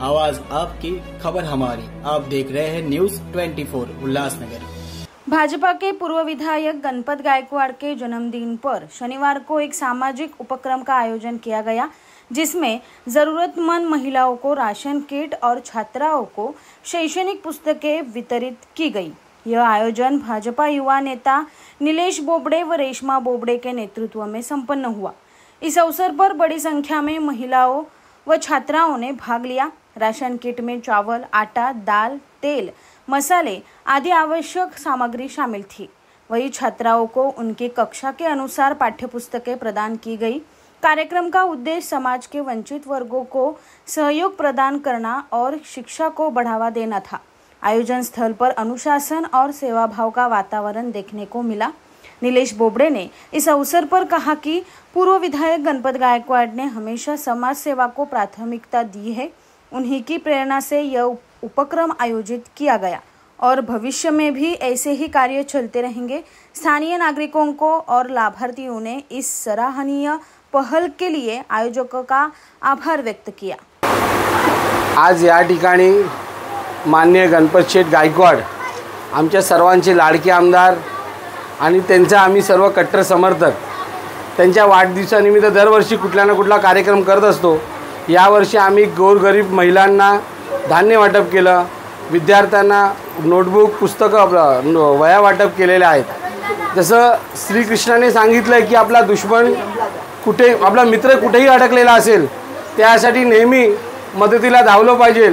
आवाज आपकी, खबर हमारी। आप देख रहे हैं न्यूज 24 उल्लासनगर। भाजपा के पूर्व विधायक गणपत गायकवाड़ के जन्मदिन पर शनिवार को एक सामाजिक उपक्रम का आयोजन किया गया, जिसमें जरूरतमंद महिलाओं को राशन किट और छात्राओं को शैक्षणिक पुस्तकें वितरित की गई। यह आयोजन भाजपा युवा नेता नीलेश बोबड़े व रेशमा बोबड़े के नेतृत्व में संपन्न हुआ। इस अवसर पर बड़ी संख्या में महिलाओं व छात्राओं ने भाग लिया। राशन किट में चावल, आटा, दाल, तेल, मसाले आदि आवश्यक सामग्री शामिल थी। वही छात्राओं को उनकी कक्षा के अनुसार पाठ्यपुस्तकें प्रदान की गई। कार्यक्रम का उद्देश्य समाज के वंचित वर्गों को सहयोग प्रदान करना और शिक्षा को बढ़ावा देना था। आयोजन स्थल पर अनुशासन और सेवाभाव का वातावरण देखने को मिला। नीलेश बोबड़े ने इस अवसर पर कहा कि पूर्व विधायक गणपत गायकवाड़ ने हमेशा समाज सेवा को प्राथमिकता दी है। उन्हीं की प्रेरणा से यह उपक्रम आयोजित किया गया और भविष्य में भी ऐसे ही कार्य चलते रहेंगे। स्थानीय नागरिकों को और लाभार्थियों ने इस सराहनीय पहल के लिए आयोजकों का आभार व्यक्त किया। आज या ठिकाणी माननीय गणपत शेठ गायकवाड़ आमच्या सर्वांचे लाडके आमदार आणि त्यांचा आम्ही सर्व कट्टर समर्थक त्यांच्या वाढदिवसानिमित्त दरवर्षी कुठला ना कुठला कार्यक्रम करत असतो। यावर्षी आम्ही गोरगरीब महिलांना धान्य वाटप केलं, विद्यार्थ्यांना नोटबुक, पुस्तकं, वह्या वाटप केलेले आहेत। जसं श्रीकृष्णाने सांगितलं की आपला दुश्मन कुठे, आपला मित्र कुठेही अडकलेला असेल त्यासाठी नेहमी मदतीला धावलं पाहिजे।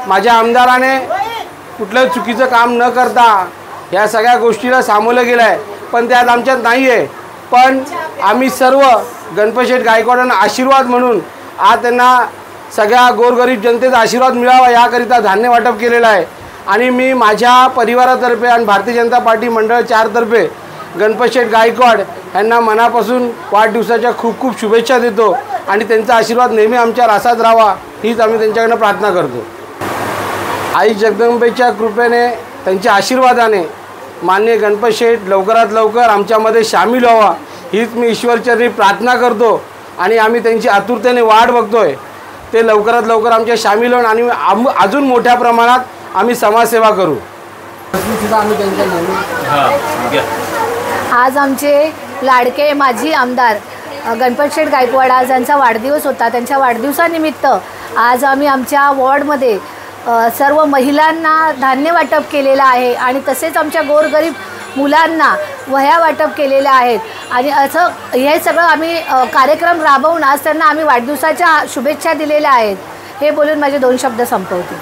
माझ्या आमदाराने कुठलं चुकीचं काम न करता या सगळ्या गोष्टीला सामोरं गेलं आहे, पण त्यात आमच्यात नाही आहे। पण आम्ही सर्व गणपत शेठ गायकवाडांना आशीर्वाद म्हणून आज त्यांना सगळ्या गोरगरीब जनतेचा आशीर्वाद मिळावा याकरिता धान्य वाटप केलेलं आहे। आणि मी माझ्या परिवारातर्फे आणि भारतीय जनता पार्टी मंडळ 4 तर्फे गणपत शेठ गायकवाड़ यांना मनापासून वाढदिवसाच्या खूप खूप शुभेच्छा देतो आणि त्यांचा आशीर्वाद नेहमी आमच्यावर असाच राहावा हीच आम्ही त्यांच्याकडे प्रार्थना करतो। आई जगदंबेच्या कृपेने, त्यांच्या आशीर्वादाने माननीय गणपत शेठ लवकरात लवकर आमच्यामध्ये सामील व्हावा हीच मी ईश्वरचरणी प्रार्थना करतो आणि आम्ही त्यांची आतुरतेने वाट बघतोय। ते लवकरात लवकर आमच्या सामील होऊन आणि अजून मोठ्या प्रमाणात आम्ही समाजसेवा करू। आज आमचे लाडके माजी आमदार गणपत शेठ गायकवाड़ आज यांचा वाढदिवस होता। त्यांच्या वाढदिवसानिमित्त आज आम्ही आमच्या वॉर्डमध्ये सर्व महिलांना धान्य वाटप केलेलं आहे आणि तसेच आमच्या गोरगरीब मुलांना वह्या वाटप केलेल्या आहेत आणि असं हे सगळं आम्ही कार्यक्रम राबवून आज त्यांना आम्ही वाढदिवसाच्या शुभेच्छा दिलेल्या आहेत। हे बोलून माझे 2 शब्द संपवते।